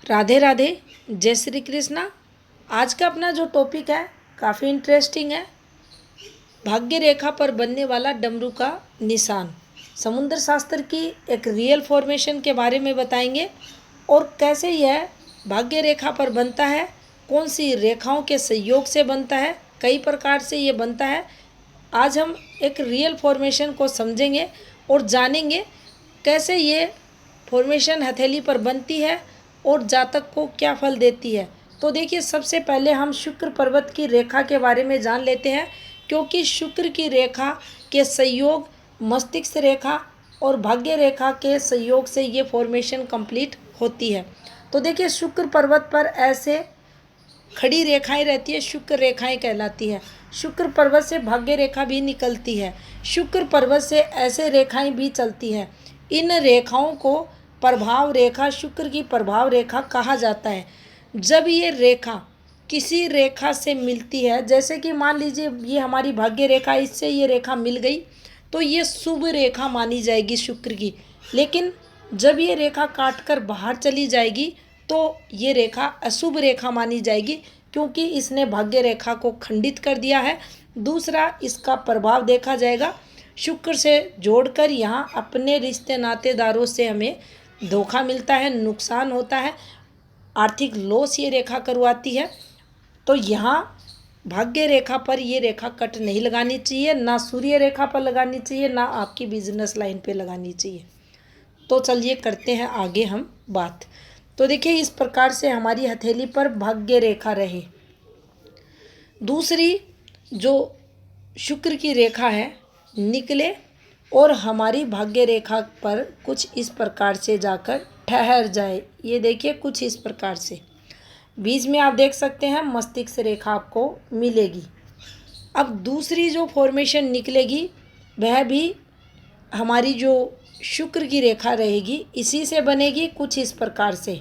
राधे राधे, जय श्री कृष्णा। आज का अपना जो टॉपिक है काफ़ी इंटरेस्टिंग है। भाग्य रेखा पर बनने वाला डमरू का निशान, समुद्र शास्त्र की एक रियल फॉर्मेशन के बारे में बताएंगे और कैसे यह भाग्य रेखा पर बनता है, कौन सी रेखाओं के सहयोग से बनता है, कई प्रकार से ये बनता है। आज हम एक रियल फॉर्मेशन को समझेंगे और जानेंगे कैसे ये फॉर्मेशन हथेली पर बनती है और जातक को क्या फल देती है। तो देखिए, सबसे पहले हम शुक्र पर्वत की रेखा के बारे में जान लेते हैं, क्योंकि शुक्र की रेखा के संयोग मस्तिष्क रेखा और भाग्य रेखा के संयोग से ये फॉर्मेशन कंप्लीट होती है। तो देखिए, शुक्र पर्वत पर ऐसे खड़ी रेखाएं रहती है, शुक्र रेखाएं कहलाती है। शुक्र पर्वत से भाग्य रेखा भी निकलती है, शुक्र पर्वत से ऐसे रेखाएं भी चलती हैं। इन रेखाओं को प्रभाव रेखा, शुक्र की प्रभाव रेखा कहा जाता है। जब ये रेखा किसी रेखा से मिलती है, जैसे कि मान लीजिए ये हमारी भाग्य रेखा, इससे ये रेखा मिल गई तो ये शुभ रेखा मानी जाएगी शुक्र की। लेकिन जब ये रेखा काटकर बाहर चली जाएगी तो ये रेखा अशुभ रेखा मानी जाएगी, क्योंकि इसने भाग्य रेखा को खंडित कर दिया है। दूसरा, इसका प्रभाव देखा जाएगा शुक्र से जोड़कर यहाँ अपने रिश्ते नातेदारों से हमें धोखा मिलता है, नुकसान होता है, आर्थिक लॉस ये रेखा करवाती है। तो यहाँ भाग्य रेखा पर ये रेखा कट नहीं लगानी चाहिए, ना सूर्य रेखा पर लगानी चाहिए, ना आपकी बिजनेस लाइन पे लगानी चाहिए। तो चलिए करते हैं आगे हम बात। तो देखिए, इस प्रकार से हमारी हथेली पर भाग्य रेखा रहे। दूसरी जो शुक्र की रेखा है निकले और हमारी भाग्य रेखा पर कुछ इस प्रकार से जाकर ठहर जाए। ये देखिए, कुछ इस प्रकार से बीच में आप देख सकते हैं मस्तिष्क रेखा आपको मिलेगी। अब दूसरी जो फॉर्मेशन निकलेगी वह भी हमारी जो शुक्र की रेखा रहेगी इसी से बनेगी, कुछ इस प्रकार से।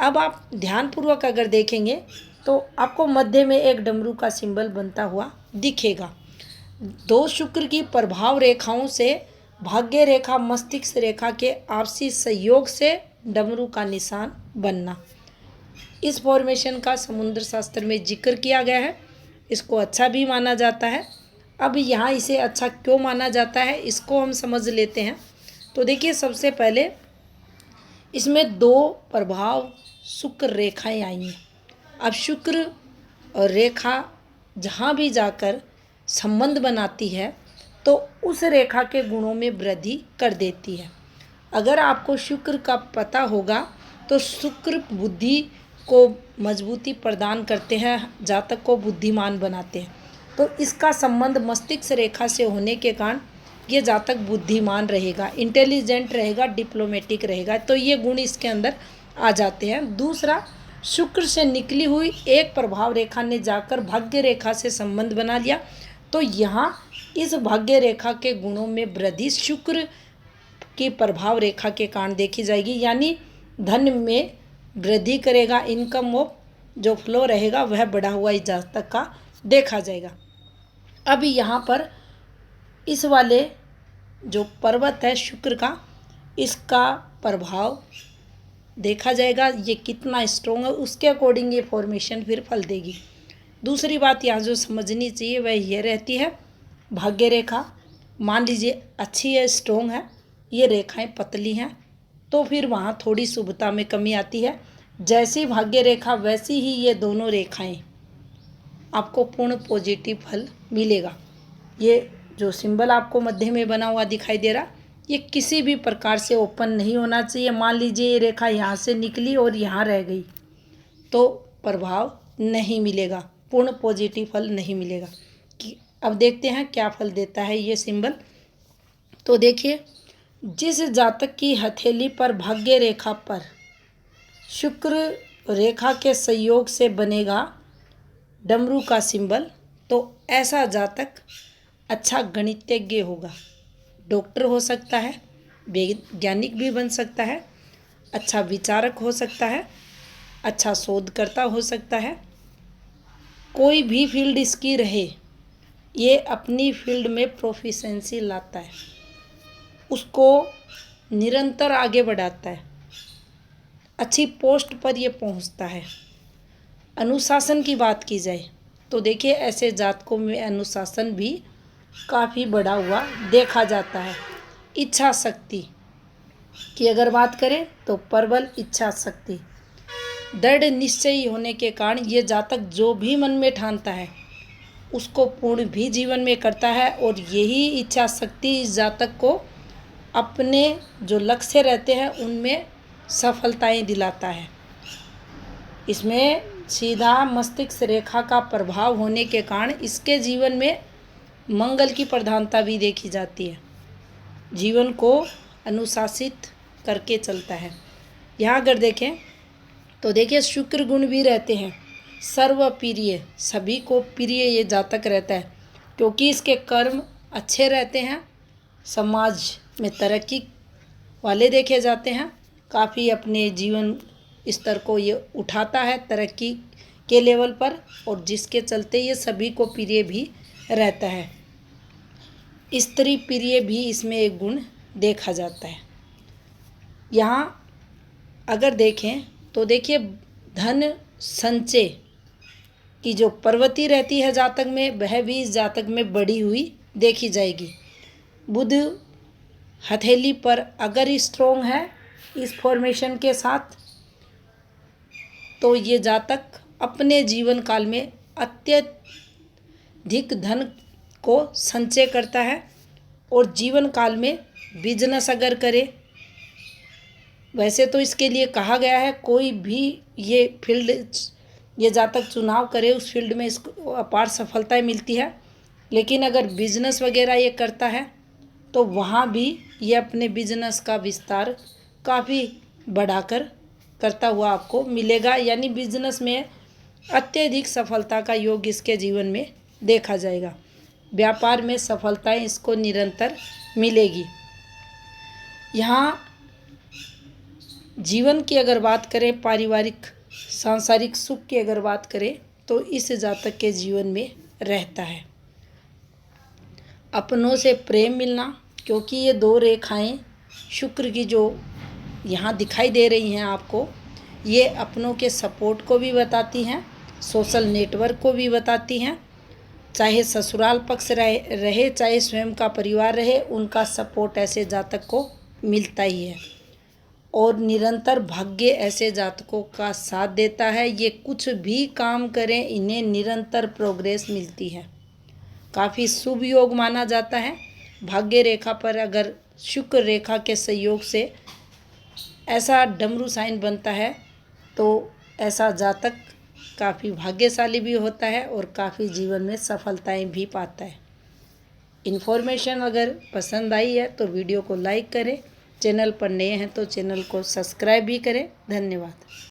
अब आप ध्यानपूर्वक अगर देखेंगे तो आपको मध्य में एक डमरू का सिंबल बनता हुआ दिखेगा। दो शुक्र की प्रभाव रेखाओं से भाग्य रेखा मस्तिष्क रेखा के आपसी सहयोग से डमरू का निशान बनना, इस फॉर्मेशन का समुद्र शास्त्र में जिक्र किया गया है। इसको अच्छा भी माना जाता है। अब यहाँ इसे अच्छा क्यों माना जाता है इसको हम समझ लेते हैं। तो देखिए, सबसे पहले इसमें दो प्रभाव शुक्र रेखाएं आई हैं। अब शुक्र और रेखा जहाँ भी जाकर संबंध बनाती है तो उस रेखा के गुणों में वृद्धि कर देती है। अगर आपको शुक्र का पता होगा तो शुक्र बुद्धि को मजबूती प्रदान करते हैं, जातक को बुद्धिमान बनाते हैं। तो इसका संबंध मस्तिष्क रेखा से होने के कारण ये जातक बुद्धिमान रहेगा, इंटेलिजेंट रहेगा, डिप्लोमेटिक रहेगा। तो ये गुण इसके अंदर आ जाते हैं। दूसरा, शुक्र से निकली हुई एक प्रभाव रेखा ने जाकर भाग्य रेखा से संबंध बना लिया, तो यहाँ इस भाग्य रेखा के गुणों में वृद्धि शुक्र की प्रभाव रेखा के कारण देखी जाएगी। यानी धन में वृद्धि करेगा, इनकम वो जो फ्लो रहेगा वह बढ़ा हुआ इस जातक का देखा जाएगा। अब यहाँ पर इस वाले जो पर्वत है शुक्र का, इसका प्रभाव देखा जाएगा ये कितना स्ट्रॉन्ग है, उसके अकॉर्डिंग ये फॉर्मेशन फिर फल देगी। दूसरी बात यहाँ जो समझनी चाहिए वह ये रहती है, भाग्य रेखा मान लीजिए अच्छी है, स्ट्रॉन्ग है, ये रेखाएं पतली हैं तो फिर वहाँ थोड़ी शुभता में कमी आती है। जैसी भाग्य रेखा वैसी ही ये दोनों रेखाएं आपको पूर्ण पॉजिटिव फल मिलेगा। ये जो सिंबल आपको मध्य में बना हुआ दिखाई दे रहा, ये किसी भी प्रकार से ओपन नहीं होना चाहिए। मान लीजिए ये रेखा यहाँ से निकली और यहाँ रह गई तो प्रभाव नहीं मिलेगा, पूर्ण पॉजिटिव फल नहीं मिलेगा। कि अब देखते हैं क्या फल देता है ये सिंबल। तो देखिए, जिस जातक की हथेली पर भाग्य रेखा पर शुक्र रेखा के संयोग से बनेगा डमरू का सिंबल, तो ऐसा जातक अच्छा गणितज्ञ होगा, डॉक्टर हो सकता है, वैज्ञानिक भी बन सकता है, अच्छा विचारक हो सकता है, अच्छा शोधकर्ता हो सकता है। कोई भी फील्ड इसकी रहे, ये अपनी फील्ड में प्रोफिशेंसी लाता है, उसको निरंतर आगे बढ़ाता है। अच्छी पोस्ट पर ये पहुंचता है। अनुशासन की बात की जाए तो देखिए ऐसे जातकों में अनुशासन भी काफ़ी बढ़ा हुआ देखा जाता है। इच्छा शक्ति की अगर बात करें तो प्रबल इच्छा शक्ति, दृढ़ निश्चयी होने के कारण ये जातक जो भी मन में ठानता है उसको पूर्ण भी जीवन में करता है, और यही इच्छा शक्ति इस जातक को अपने जो लक्ष्य रहते हैं उनमें सफलताएं दिलाता है। इसमें सीधा मस्तिष्क रेखा का प्रभाव होने के कारण इसके जीवन में मंगल की प्रधानता भी देखी जाती है। जीवन को अनुशासित करके चलता है। यहाँ अगर देखें तो देखिए शुक्र गुण भी रहते हैं, सर्वप्रिय, सभी को प्रिय ये जातक रहता है क्योंकि इसके कर्म अच्छे रहते हैं, समाज में तरक्की वाले देखे जाते हैं, काफ़ी अपने जीवन स्तर को ये उठाता है तरक्की के लेवल पर, और जिसके चलते ये सभी को प्रिय भी रहता है। स्त्री प्रिय भी इसमें एक गुण देखा जाता है। यहाँ अगर देखें तो देखिए धन संचय की जो प्रवृत्ति रहती है जातक में, वह भी इस जातक में बढ़ी हुई देखी जाएगी। बुध हथेली पर अगर स्ट्रोंग है इस फॉर्मेशन के साथ, तो ये जातक अपने जीवन काल में अत्यधिक धन को संचय करता है, और जीवन काल में बिजनेस अगर करे, वैसे तो इसके लिए कहा गया है कोई भी ये फील्ड ये जातक चुनाव करे उस फील्ड में इसको अपार सफलताएं मिलती है, लेकिन अगर बिजनेस वगैरह ये करता है तो वहाँ भी ये अपने बिजनेस का विस्तार काफ़ी बढ़ाकर करता हुआ आपको मिलेगा। यानी बिजनेस में अत्यधिक सफलता का योग इसके जीवन में देखा जाएगा। व्यापार में सफलताएं इसको निरंतर मिलेगी। यहाँ जीवन की अगर बात करें, पारिवारिक सांसारिक सुख की अगर बात करें तो इस जातक के जीवन में रहता है अपनों से प्रेम मिलना, क्योंकि ये दो रेखाएं शुक्र की जो यहाँ दिखाई दे रही हैं आपको, ये अपनों के सपोर्ट को भी बताती हैं, सोशल नेटवर्क को भी बताती हैं। चाहे ससुराल पक्ष रहे चाहे स्वयं का परिवार रहे, उनका सपोर्ट ऐसे जातक को मिलता ही है, और निरंतर भाग्य ऐसे जातकों का साथ देता है। ये कुछ भी काम करें इन्हें निरंतर प्रोग्रेस मिलती है। काफ़ी शुभ योग माना जाता है। भाग्य रेखा पर अगर शुक्र रेखा के सहयोग से ऐसा डमरू साइन बनता है तो ऐसा जातक काफ़ी भाग्यशाली भी होता है और काफ़ी जीवन में सफलताएं भी पाता है। इन्फॉर्मेशन अगर पसंद आई है तो वीडियो को लाइक करें, चैनल पर नए हैं तो चैनल को सब्सक्राइब भी करें। धन्यवाद।